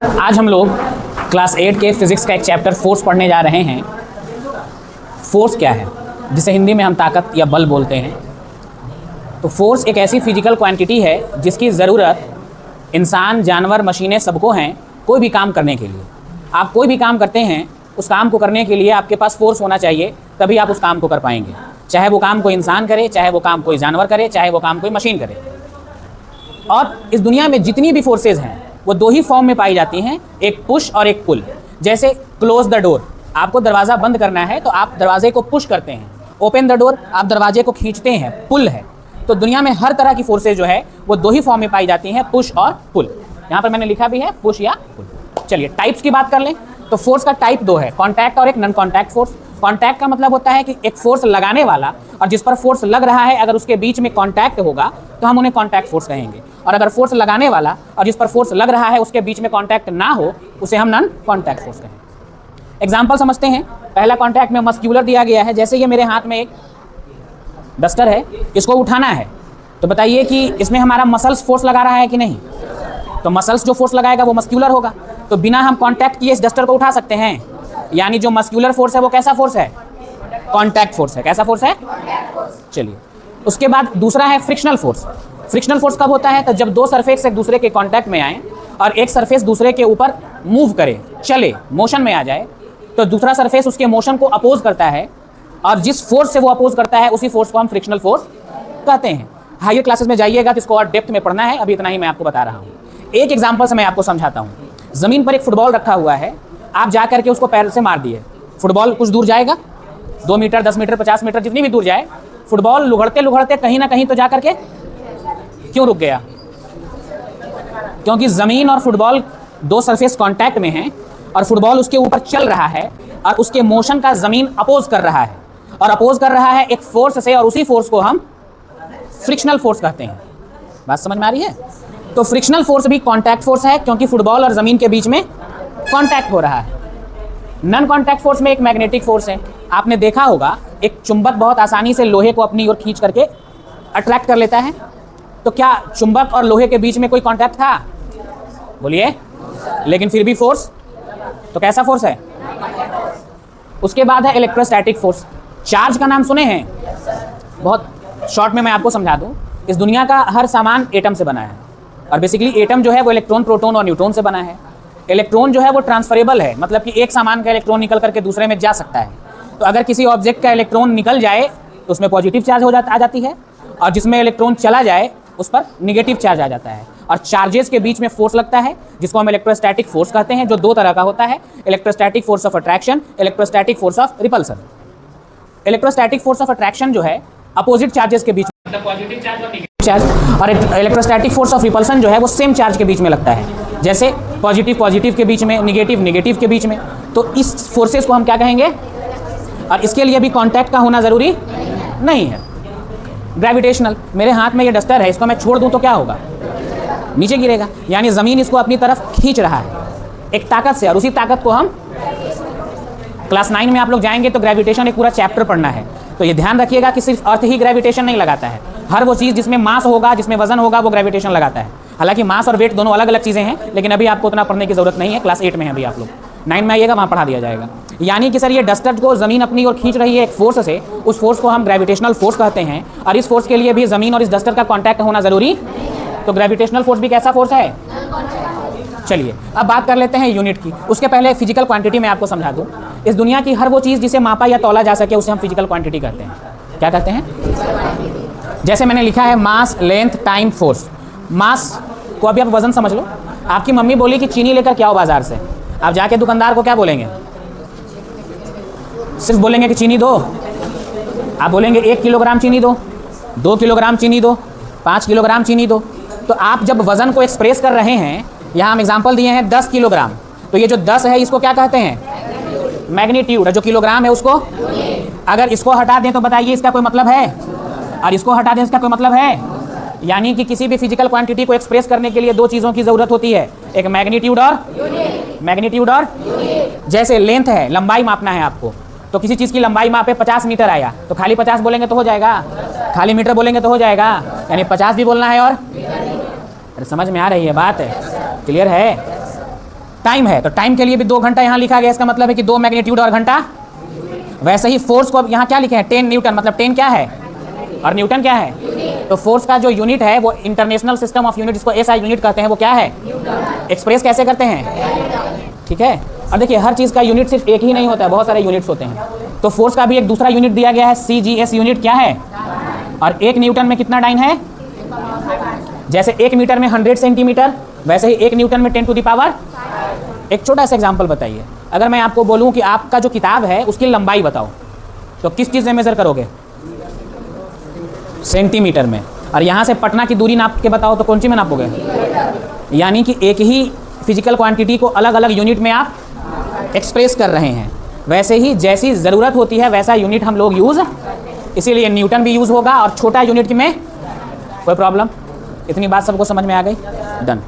आज हम लोग क्लास 8 के फिजिक्स का एक चैप्टर फोर्स पढ़ने जा रहे हैं। फोर्स क्या है, जिसे हिंदी में हम ताकत या बल बोलते हैं। तो फोर्स एक ऐसी फिजिकल क्वांटिटी है जिसकी ज़रूरत इंसान, जानवर, मशीनें सबको हैं कोई भी काम करने के लिए। आप कोई भी काम करते हैं, उस काम को करने के लिए आपके पास फोर्स होना चाहिए, तभी आप उस काम को कर पाएंगे। चाहे वो काम कोई इंसान करे, चाहे वो काम कोई जानवर करे, चाहे वो काम कोई मशीन करे। और इस दुनिया में जितनी भी फोर्सेज हैं वो दो ही फॉर्म में पाई जाती हैं, एक पुश और एक पुल। जैसे क्लोज द डोर, आपको दरवाज़ा बंद करना है तो आप दरवाजे को पुश करते हैं। ओपन द डोर, आप दरवाजे को खींचते हैं, पुल है। तो दुनिया में हर तरह की फोर्सेज जो है वो दो ही फॉर्म में पाई जाती हैं, पुश और पुल। यहाँ पर मैंने लिखा भी है पुश या पुल। चलिए टाइप्स की बात कर लें तो फोर्स का टाइप दो है, कॉन्टैक्ट और एक नॉन कॉन्टैक्ट फोर्स। कॉन्टैक्ट का मतलब होता है कि एक फोर्स लगाने वाला और जिस पर फोर्स लग रहा है, अगर उसके बीच में कॉन्टैक्ट होगा तो हम उन्हें कॉन्टैक्ट फोर्स कहेंगे। और अगर फोर्स लगाने वाला और जिस पर फोर्स लग रहा है उसके बीच में कॉन्टैक्ट ना हो, उसे हम नॉन कॉन्टैक्ट फोर्स कहेंगे। एग्जाम्पल समझते हैं। पहला कॉन्टैक्ट में मस्क्यूलर दिया गया है। जैसे ये मेरे हाथ में एक डस्टर है, इसको उठाना है, तो बताइए कि इसमें हमारा मसल्स फोर्स लगा रहा है कि नहीं। तो मसल्स जो फोर्स लगाएगा वो मस्क्यूलर होगा। तो बिना हम कॉन्टैक्ट किए इस डस्टर को उठा सकते हैं। यानी जो मस्क्यूलर फोर्स है वो कैसा फोर्स है? कॉन्टैक्ट फोर्स है। कैसा फोर्स है? चलिए, उसके बाद दूसरा है फ्रिक्शनल फोर्स। फ्रिक्शनल फोर्स कब होता है? तो जब दो सरफेस एक दूसरे के कांटेक्ट में आए और एक सरफेस दूसरे के ऊपर मूव करे, चले, मोशन में आ जाए, तो दूसरा सरफेस उसके मोशन को अपोज करता है और जिस फोर्स से वो अपोज करता है उसी फोर्स को हम फ्रिक्शनल फोर्स कहते हैं। हायर क्लासेस में जाइएगा तो इसको और डेप्थ में पढ़ना है, अभी इतना ही मैं आपको बता रहा हूँ। एक एग्जाम्पल से मैं आपको समझाता हूँ। ज़मीन पर एक फुटबॉल रखा हुआ है, आप जा करके उसको पैर से मार दिए, फुटबॉल कुछ दूर जाएगा, 2 मीटर, 10 मीटर, 50 मीटर, जितनी भी दूर जाए, फुटबॉल लुढ़कते लुढ़कते कहीं ना कहीं तो जा करके क्यों रुक गया? क्योंकि ज़मीन और फुटबॉल दो सरफेस कांटेक्ट में हैं और फुटबॉल उसके ऊपर चल रहा है और उसके मोशन का ज़मीन अपोज कर रहा है और अपोज कर रहा है एक फोर्स से, और उसी फोर्स को हम फ्रिक्शनल फोर्स कहते हैं। बात समझ में आ रही है? तो फ्रिक्शनल फोर्स भी कॉन्टैक्ट फोर्स है क्योंकि फुटबॉल और ज़मीन के बीच में कॉन्टैक्ट हो रहा है। नॉन कॉन्टैक्ट फोर्स में एक मैग्नेटिक फोर्स है। आपने देखा होगा एक चुंबक बहुत आसानी से लोहे को अपनी ओर खींच करके अट्रैक्ट कर लेता है। तो क्या चुंबक और लोहे के बीच में कोई कांटेक्ट था? बोलिए। लेकिन फिर भी फोर्स, तो कैसा फोर्स है? उसके बाद है इलेक्ट्रोस्टैटिक फोर्स। चार्ज का नाम सुने हैं? बहुत शॉर्ट में मैं आपको समझा दूं। इस दुनिया का हर सामान एटम से बना है और बेसिकली एटम जो है वो इलेक्ट्रॉन, प्रोटॉन और न्यूट्रॉन से बना है। इलेक्ट्रॉन जो है वो ट्रांसफरेबल है, मतलब कि एक सामान का इलेक्ट्रॉन निकल करके दूसरे में जा सकता है। तो अगर किसी ऑब्जेक्ट का इलेक्ट्रॉन निकल जाए तो उसमें पॉजिटिव चार्ज आ जाती है, और जिसमें इलेक्ट्रॉन चला जाए उस पर निगेटिव चार्ज आ जाता है। और चार्जेस के बीच में फोर्स लगता है जिसको हम इलेक्ट्रोस्टैटिक फोर्स कहते हैं, जो दो तरह का होता है, electrostatic force of attraction, electrostatic force of repulsion. Electrostatic force of attraction जो है अपोजिट चार्जेस के बीच में, मतलब पॉजिटिव चार्ज और नेगेटिव चार्ज, और इलेक्ट्रोस्टैटिक फोर्स ऑफ रिपल्सन जो है वो सेम चार्ज के बीच में लगता है। जैसे पॉजिटिव पॉजिटिव के बीच में, निगेटिव नेगेटिव के बीच में। तो इस फोर्सेस को हम क्या कहेंगे? और इसके लिए भी कांटेक्ट का होना ज़रूरी नहीं है। ग्रेविटेशनल, मेरे हाथ में ये डस्टर है, इसको मैं छोड़ दूं तो क्या होगा? नीचे गिरेगा। यानी ज़मीन इसको अपनी तरफ खींच रहा है एक ताकत से, और उसी ताकत को हम क्लास 9 में आप लोग जाएंगे तो ग्रेविटेशन एक पूरा चैप्टर पढ़ना है। तो ये ध्यान रखिएगा कि सिर्फ अर्थ ही ग्रेविटेशन नहीं लगाता है, हर वो चीज़ जिसमें मास होगा, जिसमें वजन होगा, वो ग्रेविटेशन लगाता है। हालांकि मास और वेट दोनों अलग अलग चीज़ें हैं, लेकिन अभी आपको उतना पढ़ने की ज़रूरत नहीं है। क्लास 8 में है अभी, आप लोग 9 में आइएगा, वहाँ पढ़ा दिया जाएगा। यानी कि सर ये डस्टर को ज़मीन अपनी ओर खींच रही है एक फोर्स से, उस फोर्स को हम ग्रेविटेशनल फोर्स कहते हैं। और इस फोर्स के लिए भी ज़मीन और इस डस्टर का कॉन्टैक्ट होना ज़रूरी। तो ग्रेविटेशनल फोर्स भी कैसा फोर्स है? चलिए अब बात कर लेते हैं यूनिट की। उसके पहले फिजिकल क्वांटिटी मैं आपको समझा दूँ। इस दुनिया की हर वो चीज़ जिसे मापा या तौला जा सके उसे हम फिजिकल क्वांटिटी कहते हैं। क्या कहते हैं? जैसे मैंने लिखा है मास, लेंथ, टाइम, फोर्स। मास को अभी आप वजन समझ लो। आपकी मम्मी बोली कि चीनी लेकर क्या हो बाजार से, आप जाके दुकानदार को क्या बोलेंगे? सिर्फ बोलेंगे कि चीनी दो? आप बोलेंगे 1 किलोग्राम चीनी दो, 2 किलोग्राम चीनी दो, 5 किलोग्राम चीनी दो। तो आप जब वजन को एक्सप्रेस कर रहे हैं, यहाँ हम एग्जाम्पल दिए हैं 10 किलोग्राम, तो ये जो 10 है इसको क्या कहते हैं? मैग्नीट्यूड। जो किलोग्राम है उसको, अगर इसको हटा दें तो बताइए इसका कोई मतलब है, और इसको हटा दें इसका कोई मतलब है? यानी कि किसी भी फिजिकल क्वांटिटी को एक्सप्रेस करने के लिए दो चीज़ों की ज़रूरत होती है, एक मैग्नीट्यूड और जैसे लेंथ है, लंबाई मापना है आपको, तो किसी चीज़ की लंबाई मापे 50 मीटर आया तो खाली 50 बोलेंगे तो हो जाएगा, खाली मीटर बोलेंगे तो हो जाएगा, यानी 50 भी बोलना है। और अरे समझ में आ रही है बात? क्लियर है? टाइम है, तो टाइम के लिए भी 2 घंटा यहाँ लिखा गया, इसका मतलब है कि 2 मैग्नीट्यूड और घंटा। वैसे ही फोर्स को अब यहाँ क्या लिखे हैं, 10 न्यूटन, मतलब 10 क्या है और न्यूटन क्या है। तो फोर्स का जो यूनिट है वो इंटरनेशनल सिस्टम ऑफ यूनिट, जिसको एसआई यूनिट कहते हैं, वो क्या है, एक्सप्रेस कैसे करते हैं, ठीक है। और देखिए हर चीज़ का यूनिट सिर्फ एक ही नहीं होता है, बहुत सारे यूनिट्स होते हैं। तो फोर्स का भी एक दूसरा यूनिट दिया गया है, CGS यूनिट क्या है, और 1 न्यूटन में कितना डाइन है। जैसे 1 मीटर में 100 सेंटीमीटर, वैसे ही 1 न्यूटन में 10 टू द पावर। एक छोटा सा एग्जांपल बताइए, अगर मैं आपको बोलूं कि आपका जो किताब है उसकी लंबाई बताओ, तो किस चीज़ से मेज़र करोगे, सेंटीमीटर में। और यहाँ से पटना की दूरी नाप के बताओ तो कौन सी में नापोगे। यानी कि एक ही फिजिकल क्वांटिटी को अलग अलग यूनिट में आप एक्सप्रेस कर रहे हैं। वैसे ही जैसी ज़रूरत होती है वैसा यूनिट हम लोग यूज़, इसीलिए न्यूटन भी यूज़ होगा और छोटा यूनिट में कोई प्रॉब्लम। इतनी बात सबको समझ में आ गई, डन।